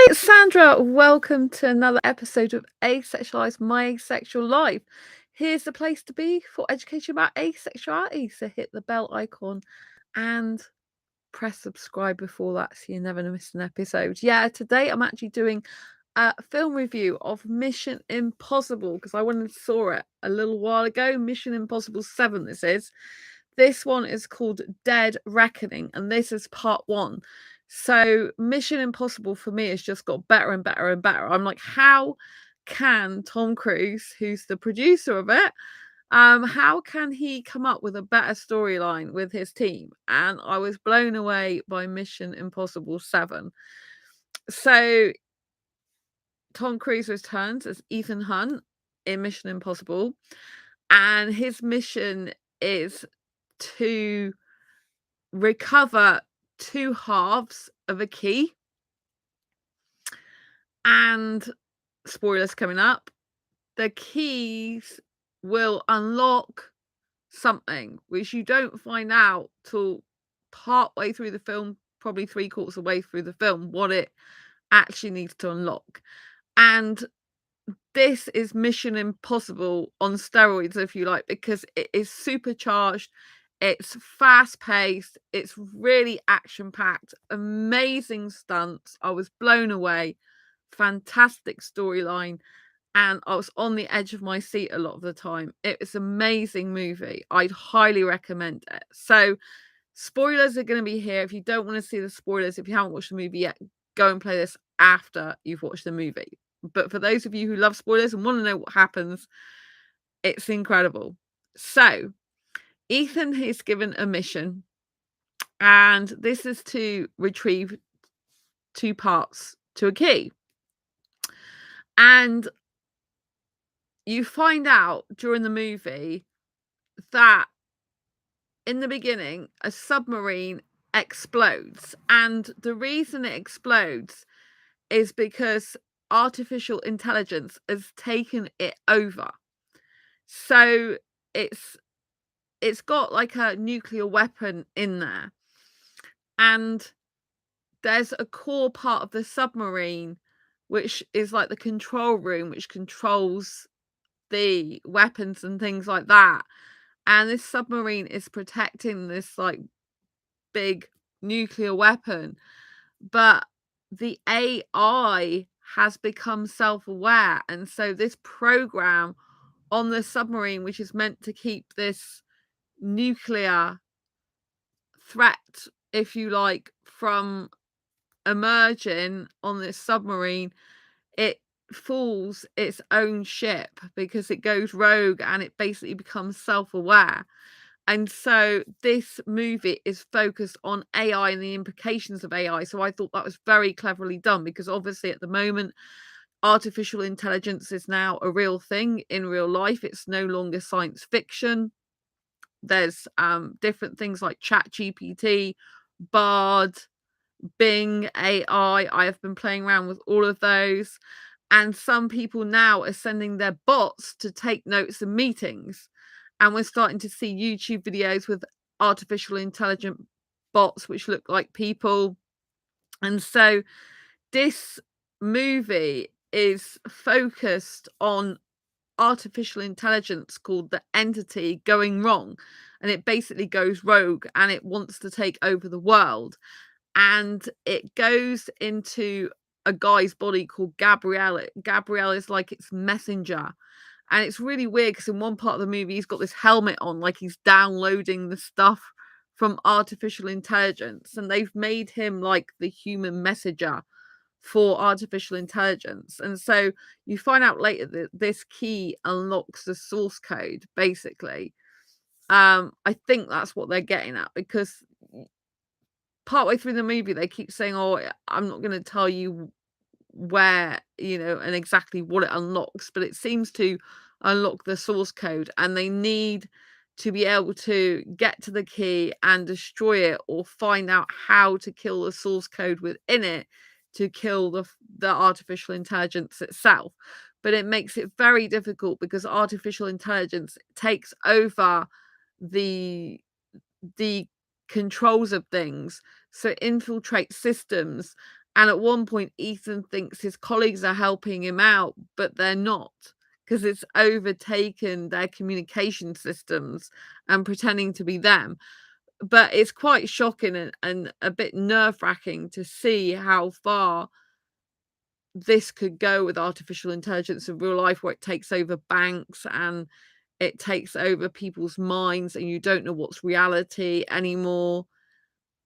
It's Sandra. Welcome to another episode of Asexualise, My Asexual Life. Here's the place to be for education about asexuality. So hit the bell icon and press subscribe before that so you never miss an episode. Yeah, today I'm actually doing a film review of Mission Impossible because I went and saw it a little while ago. Mission Impossible 7 this is. This one is called Dead Reckoning, and this is part 1. So Mission Impossible for me has just got better and better and better. I'm like, how can Tom Cruise, who's the producer of it, how can he come up with a better storyline with his team? And I was blown away by Mission Impossible 7. So Tom Cruise returns as Ethan Hunt in Mission Impossible, and his mission is to recover 2 halves of a key. And spoilers coming up, the keys will unlock something which you don't find out till part way through the film, probably 3/4 of the way through the film, what it actually needs to unlock. And this is Mission Impossible on steroids, if you like, because it is supercharged. It's fast paced. It's really action packed. Amazing stunts. I was blown away. Fantastic storyline. And I was on the edge of my seat a lot of the time. It was an amazing movie. I'd highly recommend it. So, spoilers are going to be here. If you don't want to see the spoilers, if you haven't watched the movie yet, go and play this after you've watched the movie. But for those of you who love spoilers and want to know what happens, it's incredible. So, Ethan is given a mission, and this is to retrieve 2 parts to a key. And you find out during the movie that in the beginning, a submarine explodes. And the reason it explodes is because artificial intelligence has taken it over. So it's got like a nuclear weapon in there. And there's a core part of the submarine which is like the control room, which controls the weapons and things like that. And this submarine is protecting this like big nuclear weapon. But the AI has become self-aware. And so this program on the submarine, which is meant to keep this nuclear threat, if you like, from emerging on this submarine, it fools its own ship because it goes rogue and it basically becomes self-aware. And so this movie is focused on AI and the implications of AI. So I thought that was very cleverly done because obviously at the moment, artificial intelligence is now a real thing in real life. It's no longer science fiction. There's different things like ChatGPT, Bard, Bing AI. I have been playing around with all of those. And some people now are sending their bots to take notes in meetings. And we're starting to see YouTube videos with artificial intelligent bots which look like people. And so this movie is focused on artificial intelligence called the Entity going wrong. And it basically goes rogue and it wants to take over the world. And it goes into a guy's body called Gabrielle. Gabrielle is like its messenger. And it's really weird because in one part of the movie, he's got this helmet on, like he's downloading the stuff from artificial intelligence. And they've made him like the human messenger for artificial intelligence. And so you find out later that this key unlocks the source code, basically. I think that's what they're getting at because partway through the movie, they keep saying, "Oh, I'm not going to tell you where, and exactly what it unlocks," but it seems to unlock the source code, and they need to be able to get to the key and destroy it or find out how to kill the source code within it to kill the artificial intelligence itself. But it makes it very difficult because artificial intelligence takes over the the controls of things, so it infiltrates systems And at one point, Ethan thinks his colleagues are helping him out, but they're not, because it's overtaken their communication systems and pretending to be them. But it's quite shocking and a bit nerve-wracking to see how far this could go with artificial intelligence in real life, where it takes over banks and it takes over people's minds, and you don't know what's reality anymore,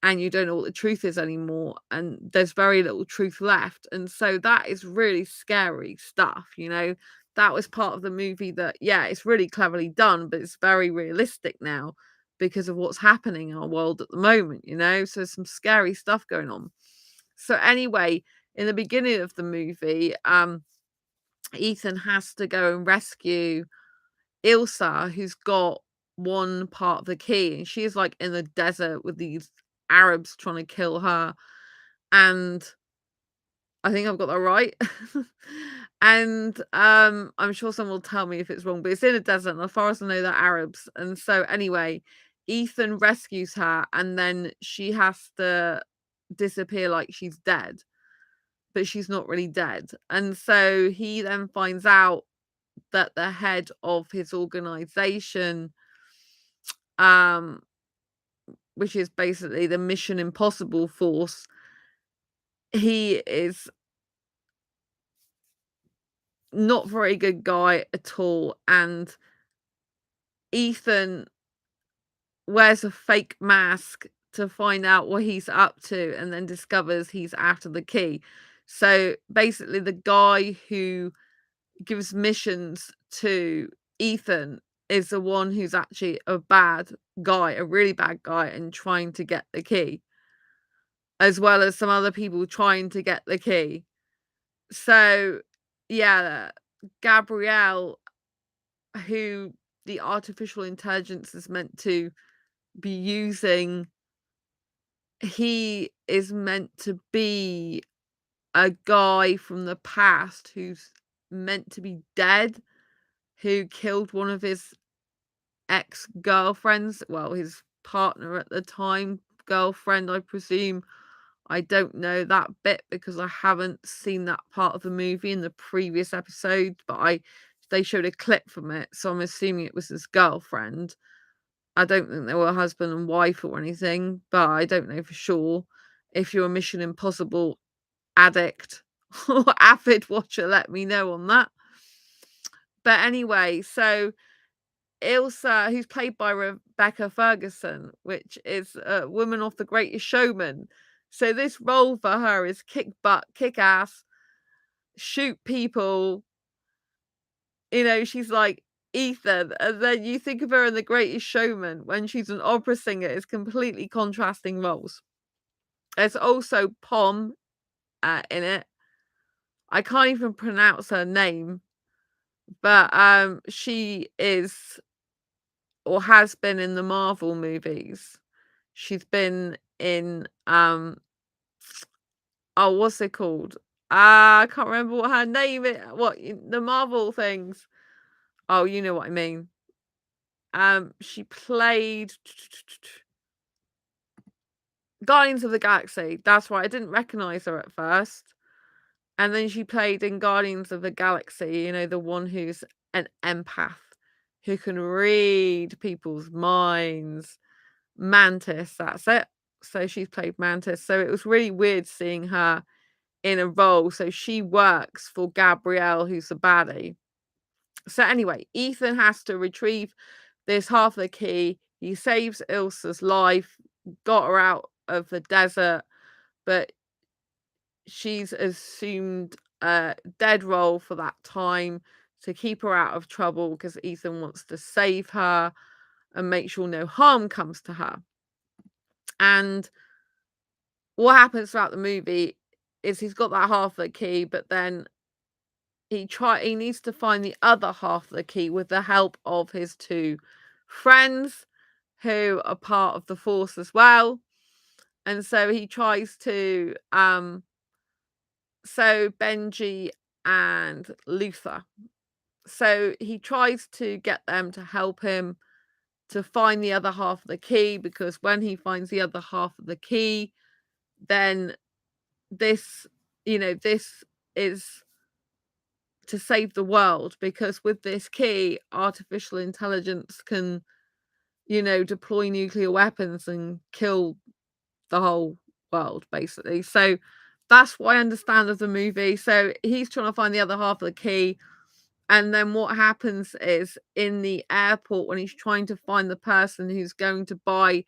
and you don't know what the truth is anymore, and there's very little truth left. And so that is really scary stuff, you know. That was part of the movie that, yeah, it's really cleverly done, but it's very realistic now because of what's happening in our world at the moment, you know. So there's some scary stuff going on. So anyway, in the beginning of the movie, Ethan has to go and rescue Ilsa, who's got one part of the key, and she's like in the desert with these Arabs trying to kill her. And I think I've got that right. And I'm sure someone will tell me if it's wrong, but it's in a desert, and as far as I know, they're Arabs. And so anyway, Ethan rescues her, and then she has to disappear like she's dead, but she's not really dead. And so he then finds out that the head of his organization, um, which is basically the Mission Impossible force, he is not very good guy at all. And Ethan wears a fake mask to find out what he's up to, and then discovers he's after the key. So basically, the guy who gives missions to Ethan is the one who's actually a bad guy, a really bad guy, and trying to get the key, as well as some other people trying to get the key. So, yeah, Gabrielle, who the artificial intelligence is meant to be using, he is meant to be a guy from the past who's meant to be dead, who killed one of his ex-girlfriends, well, his partner at the time, girlfriend, I presume. I don't know that bit because I haven't seen that part of the movie in the previous episode, but they showed a clip from it, so I'm assuming it was his girlfriend. I don't think they were husband and wife or anything, but I don't know for sure. If you're a Mission Impossible addict or avid watcher, let me know on that. But anyway, so Ilsa, who's played by Rebecca Ferguson, which is a woman off The Greatest Showman. So this role for her is kick butt, kick ass, shoot people. You know, she's like Ethan. And then you think of her in The Greatest Showman when she's an opera singer. It's completely contrasting roles. There's also Pom in it. I can't even pronounce her name, but she is or has been in the Marvel movies. She's been in oh, what's it called? I can't remember what her name is. What the Marvel things? Oh, you know what I mean. She played Guardians of the Galaxy. That's right. I didn't recognize her at first. And then she played in Guardians of the Galaxy, you know, the one who's an empath who can read people's minds. Mantis, that's it. So she's played Mantis. So it was really weird seeing her in a role. So she works for Gabrielle, who's the baddie. So anyway, Ethan has to retrieve this half of the key. He saves Ilsa's life, got her out of the desert, but she's assumed a dead role for that time to keep her out of trouble because Ethan wants to save her and make sure no harm comes to her. And what happens throughout the movie is he's got that half of the key, but then he needs to find the other half of the key with the help of his two friends who are part of the force as well. And so he tries to so Benji and Luther. So he tries to get them to help him to find the other half of the key, because when he finds the other half of the key, then this, this is to save the world, because with this key, artificial intelligence can, deploy nuclear weapons and kill the whole world, basically. So that's what I understand of the movie. So he's trying to find the other half of the key. And then what happens is, in the airport, when he's trying to find the person who's going to buy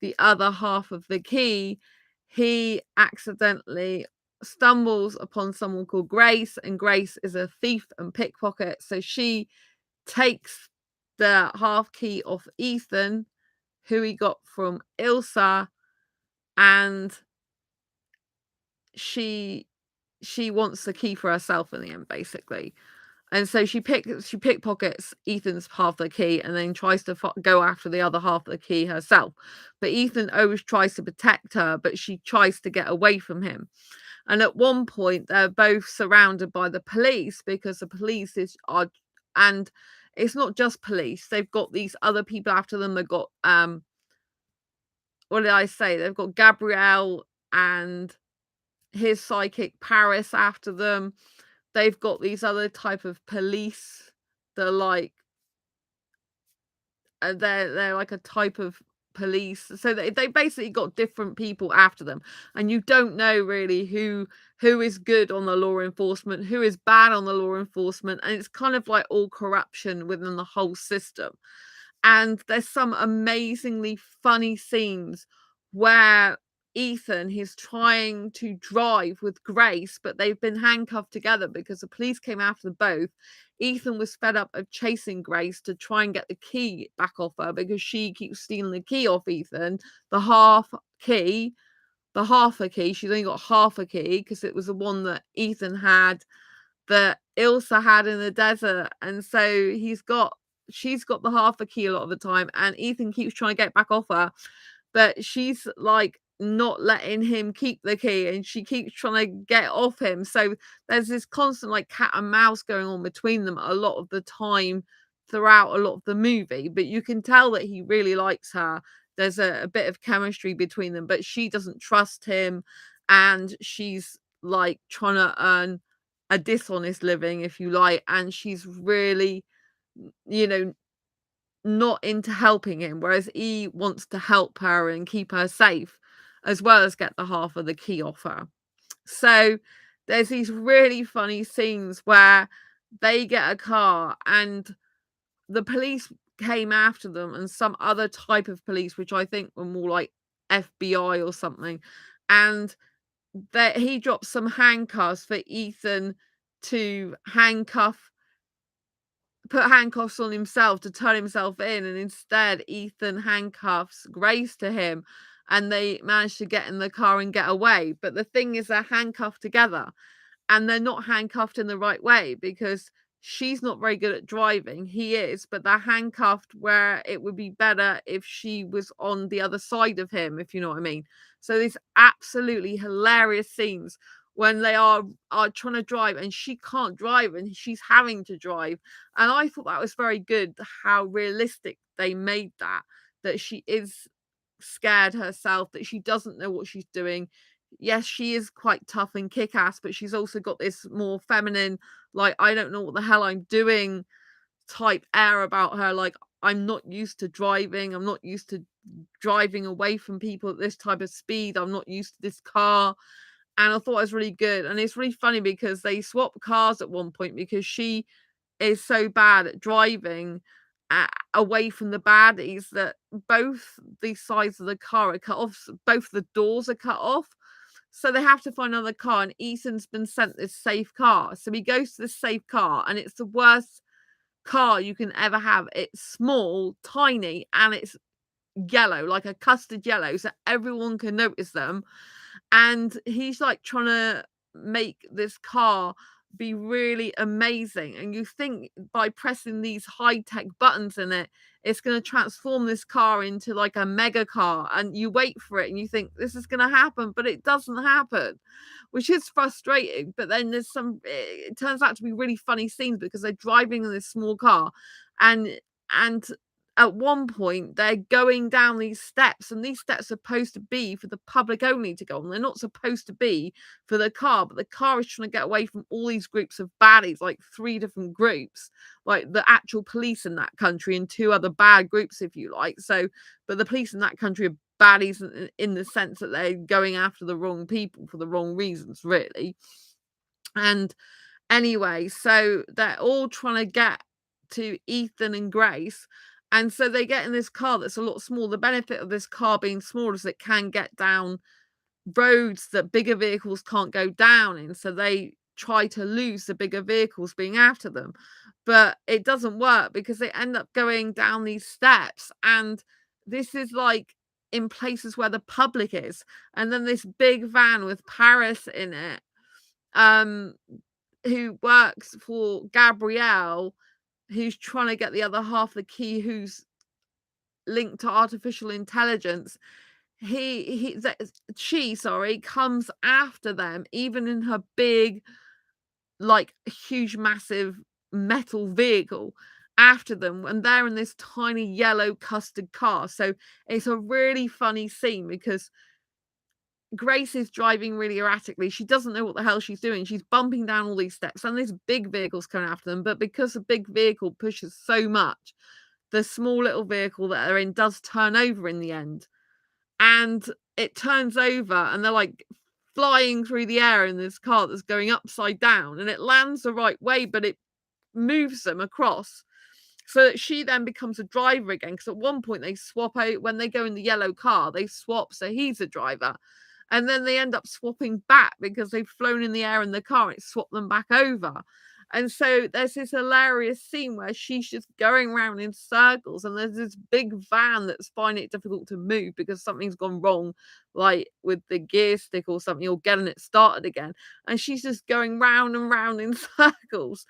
the other half of the key, he accidentally stumbles upon someone called Grace, and Grace is a thief and pickpocket. So she takes the half key off Ethan, who he got from Ilsa, and she she wants the key for herself in the end, basically. And so she pickpockets Ethan's half the key, and then tries to go after the other half of the key herself. But Ethan always tries to protect her, but she tries to get away from him. And at one point, they're both surrounded by the police, because the police are, and it's not just police. They've got these other people after them. They've got what did I say? They've got Gabrielle and his psychic Paris after them. They've got these other type of police. They're like they're like a type of police. So they basically got different people after them, and you don't know really who is good on the law enforcement, who is bad on the law enforcement, and it's kind of like all corruption within the whole system. And there's some amazingly funny scenes where Ethan, he's trying to drive with Grace, but they've been handcuffed together because the police came after them both. Ethan was fed up of chasing Grace to try and get the key back off her, because she keeps stealing the key off Ethan. The half key, the half a key. She's only got half a key because it was the one that Ethan had, that Ilsa had in the desert. And so she's got the half a key a lot of the time, and Ethan keeps trying to get back off her, but she's like not letting him keep the key, and she keeps trying to get off him. So there's this constant like cat and mouse going on between them a lot of the time throughout a lot of the movie, but you can tell that he really likes her. There's a bit of chemistry between them, but she doesn't trust him, and she's like trying to earn a dishonest living, if you like, and she's really, you know, not into helping him, whereas he wants to help her and keep her safe, as well as get the half of the key off her. So there's these really funny scenes where they get a car, and the police came after them, and some other type of police, which I think were more like FBI or something, and that he drops some handcuffs for Ethan to put handcuffs on himself to turn himself in, and instead Ethan handcuffs Grace to him, and they manage to get in the car and get away. But the thing is, they're handcuffed together, and they're not handcuffed in the right way, because she's not very good at driving. He is, but they're handcuffed where it would be better if she was on the other side of him, if you know what I mean. So these absolutely hilarious scenes when they are trying to drive, and she can't drive, and she's having to drive. And I thought that was very good, how realistic they made that she is scared herself, that she doesn't know what she's doing. Yes, she is quite tough and kick-ass, but she's also got this more feminine, like, I don't know what the hell I'm doing type air about her. Like, I'm not used to driving. I'm not used to driving away from people at this type of speed. I'm not used to this car. And I thought it was really good. And it's really funny because they swap cars at one point, because she is so bad at driving away from the baddies, that both the sides of the car are cut off. Both the doors are cut off. So they have to find another car, and Ethan's been sent this safe car. So he goes to this safe car, and it's the worst car you can ever have. It's small, tiny, and it's yellow, like a custard yellow, so everyone can notice them. And he's like trying to make this car be really amazing, and you think by pressing these high-tech buttons in it, it's going to transform this car into like a mega car, and you wait for it and you think this is going to happen, but it doesn't happen, which is frustrating. But then it turns out to be really funny scenes, because they're driving in this small car, and at one point they're going down these steps, and these steps are supposed to be for the public only to go on. They're not supposed to be for the car, but the car is trying to get away from all these groups of baddies, like 3 different groups, like the actual police in that country and 2 other bad groups, if you like. So, but the police in that country are baddies in the sense that they're going after the wrong people for the wrong reasons, really. And anyway, so they're all trying to get to Ethan and Grace. And so they get in this car that's a lot smaller. The benefit of this car being smaller is it can get down roads that bigger vehicles can't go down in. So they try to lose the bigger vehicles being after them. But it doesn't work because they end up going down these steps. And this is like in places where the public is. And then this big van with Paris in it, um, who works for Gabrielle, who's trying to get the other half of the key, who's linked to artificial intelligence. She, sorry, comes after them, even in her big, like, huge, massive metal vehicle after them, and they're in this tiny yellow custard car. So it's a really funny scene because Grace is driving really erratically. She doesn't know what the hell she's doing. She's bumping down all these steps, and this big vehicle's coming after them. But because the big vehicle pushes so much, the small little vehicle that they're in does turn over in the end. And it turns over, and they're like flying through the air in this car that's going upside down, and it lands the right way, but it moves them across. So that she then becomes a driver again. Because at one point they swap out when they go in the yellow car, they swap so he's a driver. And then they end up swapping back because they've flown in the air in the car and it swapped them back over. And so there's this hilarious scene where she's just going around in circles, and there's this big van that's finding it difficult to move because something's gone wrong, like with the gear stick or something, or getting it started again. And she's just going round and round in circles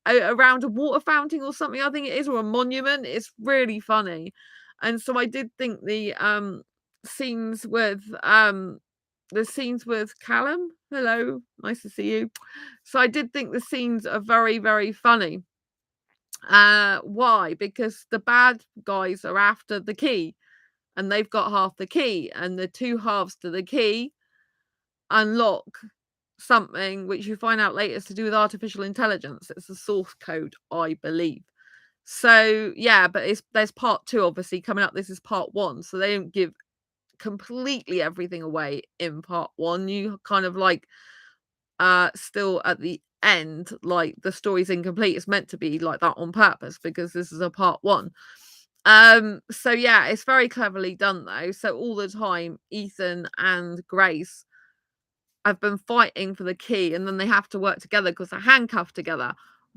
around a water fountain or something, I think it is, or a monument. It's really funny. And so I did think scenes with Callum. Hello, nice to see you. So I did think the scenes are very, very funny. Why? Because the bad guys are after the key, and they've got half the key, and the 2 halves to the key unlock something which you find out later is to do with artificial intelligence. It's the source code, I believe. So yeah, but there's part 2 obviously coming up. This is part 1, so they don't give completely everything away in part 1. You kind of like still at the end, like the story's incomplete. It's meant to be like that on purpose because this is a part 1. So yeah, it's very cleverly done though. So all the time Ethan and Grace have been fighting for the key, and then they have to work together because they're handcuffed together.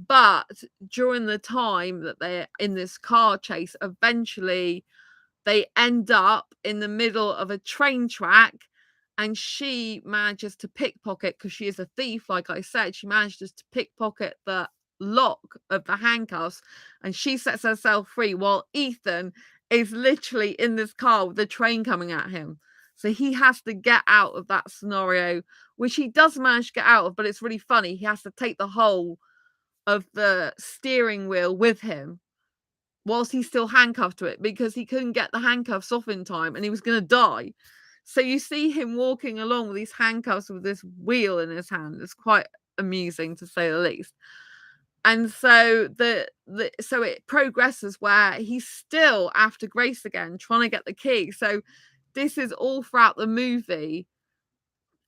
But during the time that they're in this car chase, eventually they end up in the middle of a train track, and she manages to pickpocket, because she is a thief, like I said. She manages to pickpocket the lock of the handcuffs, and she sets herself free while Ethan is literally in this car with the train coming at him. So he has to get out of that scenario, which he does manage to get out of, but it's really funny. He has to take the whole of the steering wheel with him whilst he's still handcuffed to it, because he couldn't get the handcuffs off in time and he was going to die. So you see him walking along with these handcuffs with this wheel in his hand. It's quite amusing, to say the least. And so so it progresses where he's still after Grace again, trying to get the key. So this is all throughout the movie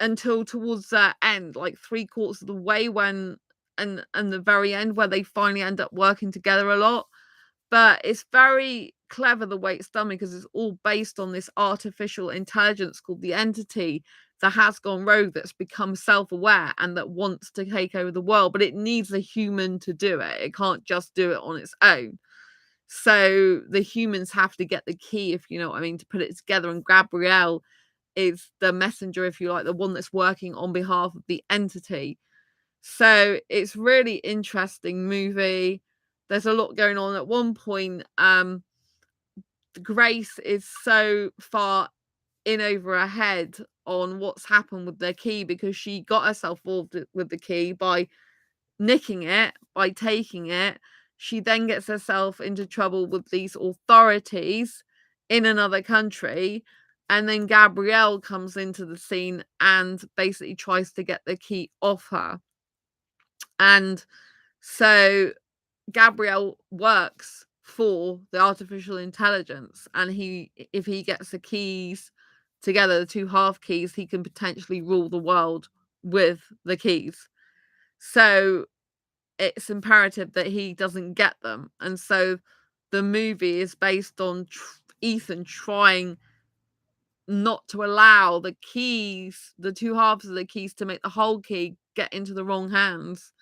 until towards the end, like 3/4 of the way, when and the very end, where they finally end up working together a lot. But it's very clever the way it's done, because it's all based on this artificial intelligence called the Entity that has gone rogue, that's become self-aware and that wants to take over the world, but it needs a human to do it. It can't just do it on its own. So the humans have to get the key, if you know what I mean, to put it together. And Gabrielle is the messenger, if you like, the one that's working on behalf of the Entity. So it's really interesting movie. There's a lot going on. At one point, Grace is so far in over her head on what's happened with their key, because she got herself involved with the key by nicking it, by taking it. She then gets herself into trouble with these authorities in another country, and then Gabrielle comes into the scene and basically tries to get the key off her. And so Gabrielle works for the artificial intelligence, and if he gets the keys together, the two half keys, he can potentially rule the world with the keys. So it's imperative that he doesn't get them. And so the movie is based on Ethan trying not to allow the keys, the two halves of the keys to make the whole key, get into the wrong hands.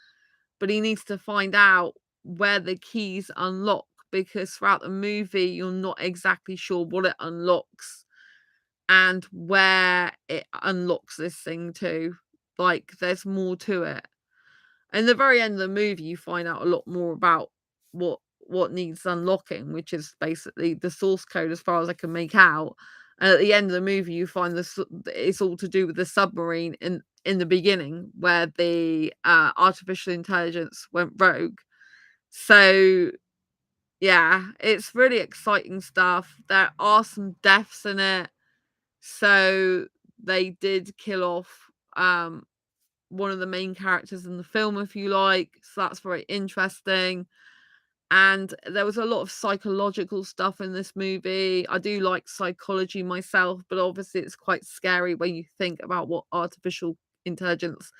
But he needs to find out where the keys unlock, because throughout the movie you're not exactly sure what it unlocks and where it unlocks this thing to. Like, there's more to it. In the very end of the movie, you find out a lot more about what needs unlocking, which is basically the source code as far as I can make out. And at the end of the movie, you find it's all to do with the submarine in the beginning, where the artificial intelligence went rogue. So yeah, it's really exciting stuff. There are some deaths in it. So they did kill off one of the main characters in the film, if you like. So that's very interesting. And there was a lot of psychological stuff in this movie. I do like psychology myself, but obviously it's quite scary when you think about what artificial intelligence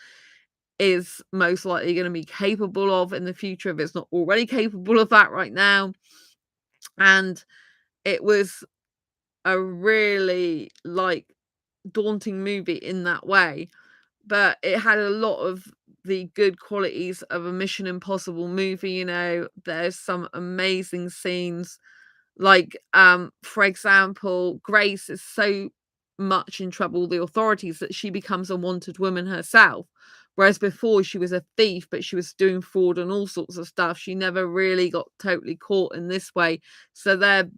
is most likely going to be capable of in the future, if it's not already capable of that right now. And it was a really daunting movie in that way, but it had a lot of the good qualities of a Mission Impossible movie. There's some amazing scenes, for example, Grace is so much in trouble with the authorities that she becomes a wanted woman herself, whereas before she was a thief, but she was doing fraud and all sorts of stuff. She never really got totally caught in this way, so the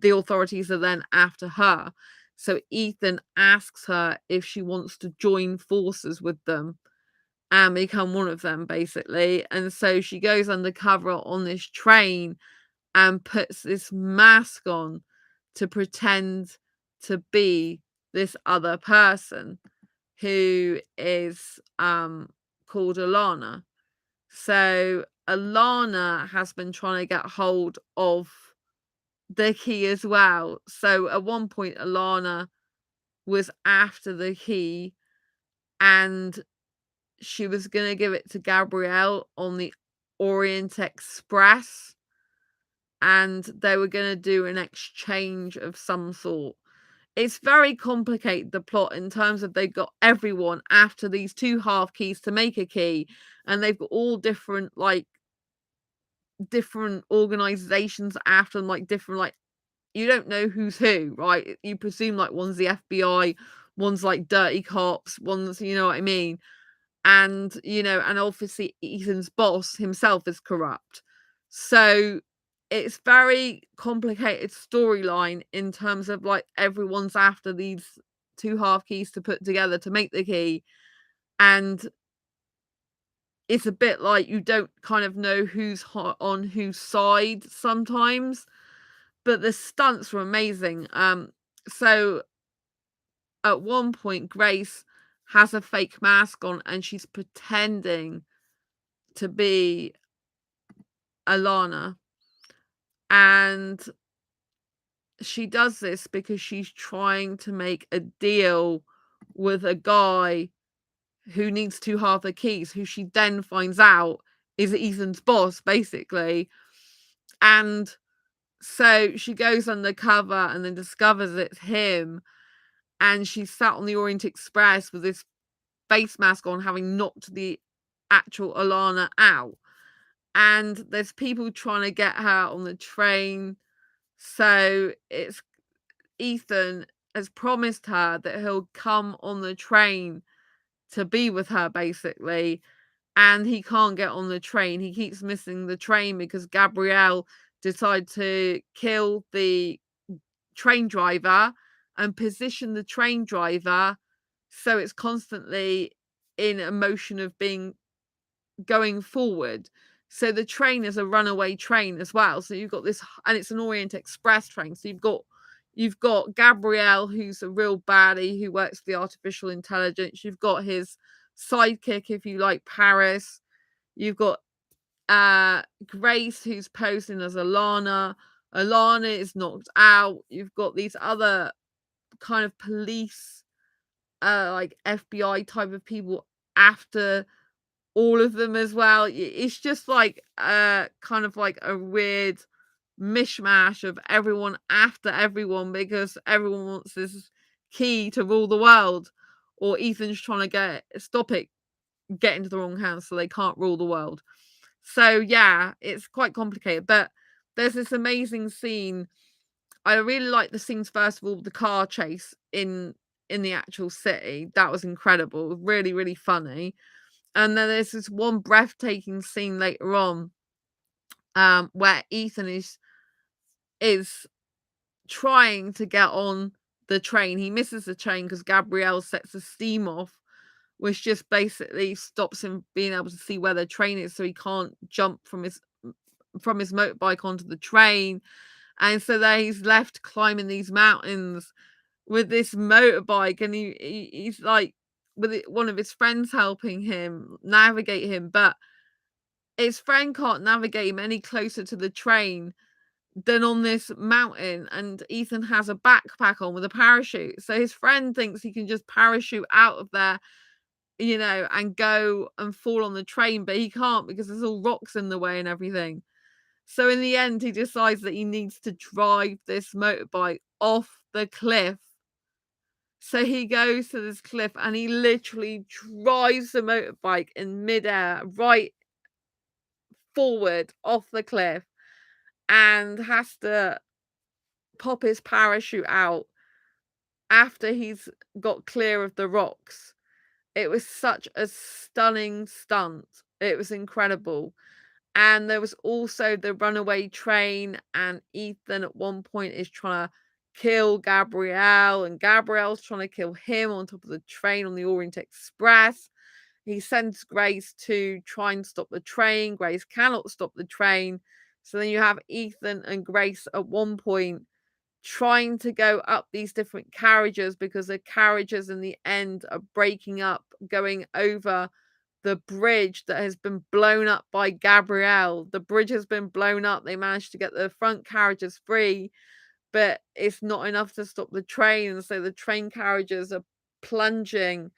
authorities are then after her. So Ethan asks her if she wants to join forces with them and become one of them, basically. And so she goes undercover on this train and puts this mask on to pretend to be this other person who is called Alana. So Alana has been trying to get hold of the key as well. So at one point Alana was after the key, and she was going to give it to Gabrielle on the Orient Express, and they were going to do an exchange of some sort. It's very complicated, the plot, in terms of they've got everyone after these two half keys to make a key, and they've got all different organizations after them, different, you don't know who's who, right? You presume one's the FBI, one's dirty cops, one's, you know what I mean? And and obviously Ethan's boss himself is corrupt. So it's very complicated storyline in terms of everyone's after these two half keys to put together to make the key, and it's a bit you don't kind of know who's on whose side sometimes, but the stunts were amazing. So at one point Grace has a fake mask on and she's pretending to be Alana, and she does this because she's trying to make a deal with a guy who needs two half the keys, who she then finds out is Ethan's boss, basically. And so she goes undercover and then discovers it's him, and she's sat on the Orient Express with this face mask on, having knocked the actual Alana out. And there's people trying to get her on the train. So it's Ethan has promised her that he'll come on the train to be with her, basically. And he can't get on the train. He keeps missing the train because Gabrielle decided to kill the train driver and position the train driver so it's constantly in a motion of going forward. So the train is a runaway train as well. So you've got this, and it's an Orient Express train. So you've got Gabrielle, who's a real baddie who works for the artificial intelligence. You've got his sidekick, if you like, Paris. You've got Grace, who's posing as Alana. Alana is knocked out. You've got these other kind of police, like FBI type of people after all of them as well. It's just like kind of like a weird mishmash of everyone after everyone, because everyone wants this key to rule the world, or Ethan's trying to stop it getting to the wrong hands so they can't rule the world. So yeah, it's quite complicated, but there's this amazing scene. I really like the scenes, first of all, the car chase in the actual city. That was incredible, really, really funny. And then there's this one breathtaking scene later on, where Ethan is trying to get on the train. He misses the train because Gabrielle sets the steam off, which just basically stops him being able to see where the train is, so he can't jump from his motorbike onto the train. And so there he's left climbing these mountains with this motorbike, and he's like with one of his friends helping him navigate him, but his friend can't navigate him any closer to the train than on this mountain, and Ethan has a backpack on with a parachute. So his friend thinks he can just parachute out of there, and go and fall on the train, but he can't because there's all rocks in the way and everything. So in the end, he decides that he needs to drive this motorbike off the cliff. So he goes to this cliff and he literally drives the motorbike in midair right forward off the cliff, and has to pop his parachute out after he's got clear of the rocks. It was such a stunning stunt. It was incredible. And there was also the runaway train, and Ethan at one point is trying to kill Gabrielle, and Gabrielle's trying to kill him on top of the train on the Orient Express. He sends Grace to try and stop the train. Grace cannot stop the train. So then you have Ethan and Grace at one point trying to go up these different carriages, because the carriages in the end are breaking up, going over the bridge that has been blown up by Gabrielle. The bridge has been blown up. They managed to get the front carriages free, but it's not enough to stop the train. So the train carriages are plunging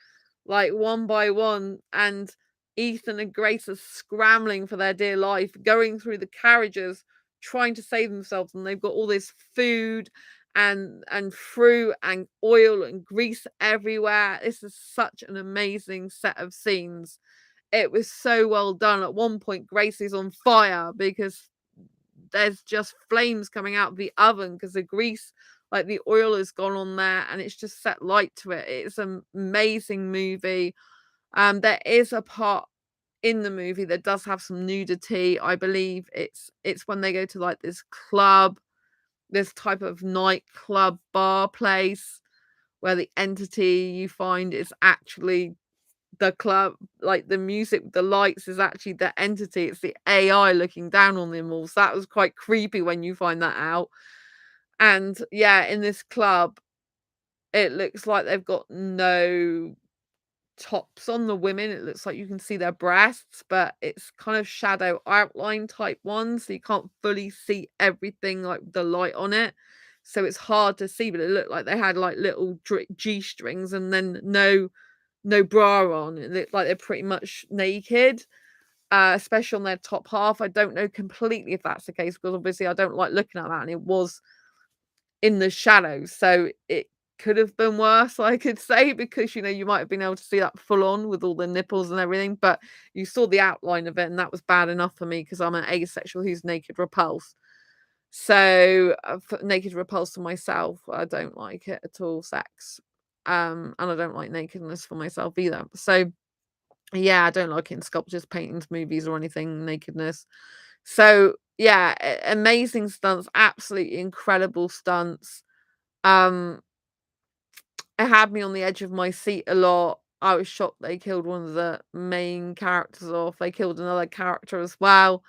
like one by one, and Ethan and Grace are scrambling for their dear life, going through the carriages, trying to save themselves. And they've got all this food and fruit and oil and grease everywhere. This is such an amazing set of scenes. It was so well done. At one point, Grace is on fire because there's just flames coming out of the oven because the grease, like the oil, has gone on there, and it's just set light to it. It's an amazing movie. There is a part in the movie that does have some nudity. I believe it's when they go to like this club, this type of nightclub bar place, where the entity you find is actually the club, like the music, the lights is actually the entity. It's the AI looking down on them all. So that was quite creepy when you find that out. And yeah, in this club, it looks like they've got no tops on the women. It looks like you can see their breasts, but it's kind of shadow outline type ones, so you can't fully see everything, like the light on it. So it's hard to see, but it looked like they had like little G strings and then no bra on. It looked like they're pretty much naked, especially on their top half. I don't know completely if that's the case, because obviously I don't like looking at that, and it was in the shadows, so it could have been worse, I could say, because you might have been able to see that full on with all the nipples and everything, but you saw the outline of it, and that was bad enough for me because I'm an asexual who's naked repulsed. So naked repulsed to myself, I don't like it at all, sex. And I don't like nakedness for myself either. So yeah, I don't like it in sculptures, paintings, movies, or anything nakedness. So yeah, amazing stunts, absolutely incredible stunts. Um, it had me on the edge of my seat a lot. I was shocked they killed one of the main characters off. They killed another character as well.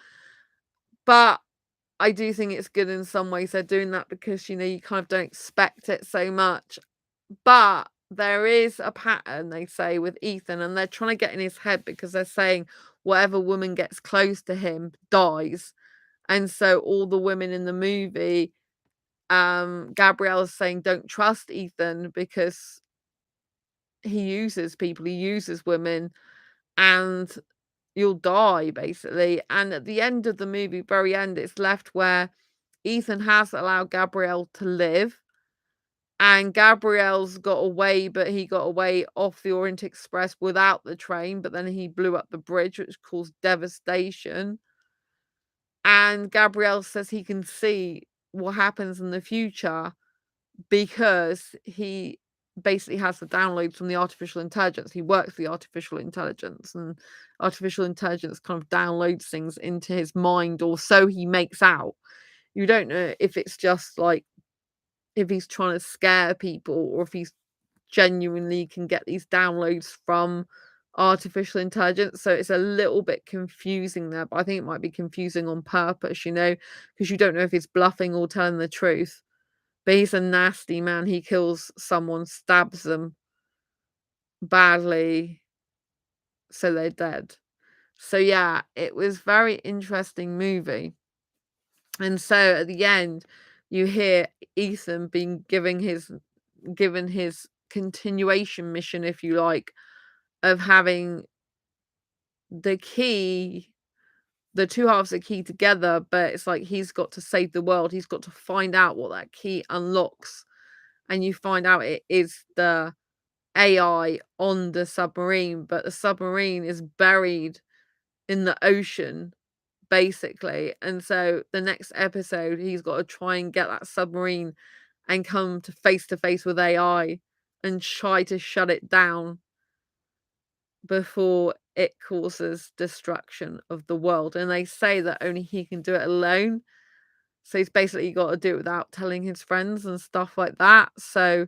But I do think it's good in some ways they're doing that because, you kind of don't expect it so much. But there is a pattern, they say, with Ethan, and they're trying to get in his head because they're saying whatever woman gets close to him dies. And so all the women in the movie, Gabrielle's saying, don't trust Ethan because he uses people, he uses women, and you'll die, basically. And at the end of the movie, very end, it's left where Ethan has allowed Gabrielle to live, and Gabrielle's got away, but he got away off the Orient Express without the train, but then he blew up the bridge, which caused devastation. And Gabrielle says he can see what happens in the future because he basically has the downloads from the artificial intelligence. He works the artificial intelligence, and artificial intelligence kind of downloads things into his mind, or so he makes out. You don't know if it's just like if he's trying to scare people or if he's genuinely can get these downloads from artificial intelligence. So it's a little bit confusing there, but I think it might be confusing on purpose, because you don't know if he's bluffing or telling the truth. But he's a nasty man. He kills someone, stabs them badly, so they're dead. So yeah, it was very interesting movie. And so at the end, you hear Ethan being given his continuation mission, if you like, of having the key, the two halves of the key together, but it's like he's got to save the world. He's got to find out what that key unlocks. And you find out it is the AI on the submarine, but the submarine is buried in the ocean, basically. And so the next episode, he's got to try and get that submarine and come to face with AI and try to shut it down before it causes destruction of the world. And they say that only he can do it alone. So he's basically got to do it without telling his friends and stuff like that. So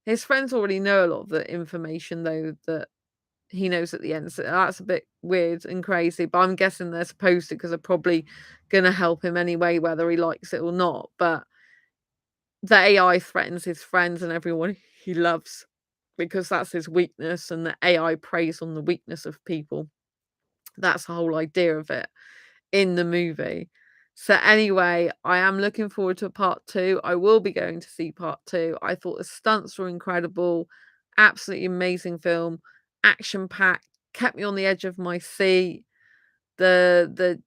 his friends already know a lot of the information, though, that he knows at the end. So that's a bit weird and crazy. But I'm guessing they're supposed to because they're probably going to help him anyway, whether he likes it or not. But the AI threatens his friends and everyone he loves because that's his weakness, and the AI preys on the weakness of people. That's the whole idea of it in the movie. So anyway, I am looking forward to part 2. I will be going to see part 2. I thought the stunts were incredible. Absolutely amazing film. Action packed. Kept me on the edge of my seat. The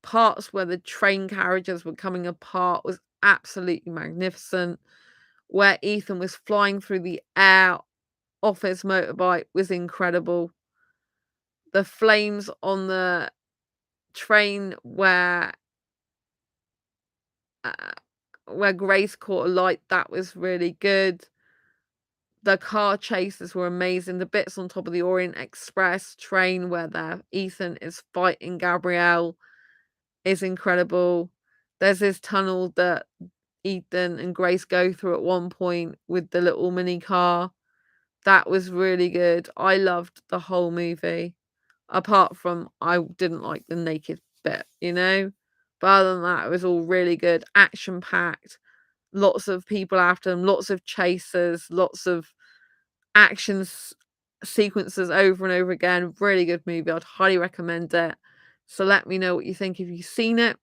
parts where the train carriages were coming apart was absolutely magnificent. Where Ethan was flying through the air off his motorbike was incredible. The flames on the train uh, where Grace caught a light, that was really good. The car chases were amazing. The bits on top of the Orient Express train where Ethan is fighting Gabrielle is incredible. There's this tunnel that Ethan and Grace go through at one point with the little mini car. That was really good. I loved the whole movie. Apart from I didn't like the naked bit. But other than that, it was all really good. Action packed. Lots of people after them, lots of chases, lots of sequences over and over again. Really good movie. I'd highly recommend it. So let me know what you think if you've seen it.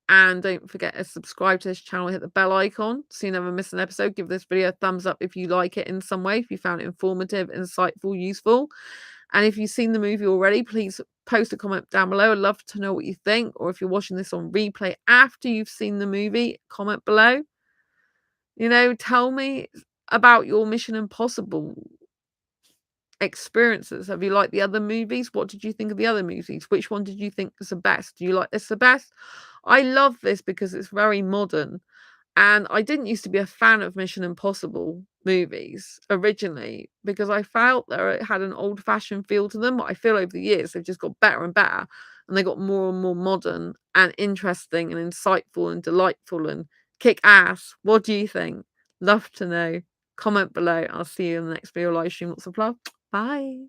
And don't forget to subscribe to this channel, hit the bell icon so you never miss an episode. Give this video a thumbs up if you like it in some way, if you found it informative, insightful, useful. And if you've seen the movie already, please post a comment down below. I'd love to know what you think. Or if you're watching this on replay after you've seen the movie, comment below. Tell me about your Mission Impossible experiences. Have you liked the other movies? What did you think of the other movies? Which one did you think was the best? Do you like this the best? I love this because it's very modern. And I didn't used to be a fan of Mission Impossible movies originally because I felt that it had an old-fashioned feel to them. But I feel over the years they've just got better and better, and they got more and more modern and interesting and insightful and delightful and kick ass. What do you think? Love to know. Comment below. I'll see you in the next video live stream. Lots of love. Bye.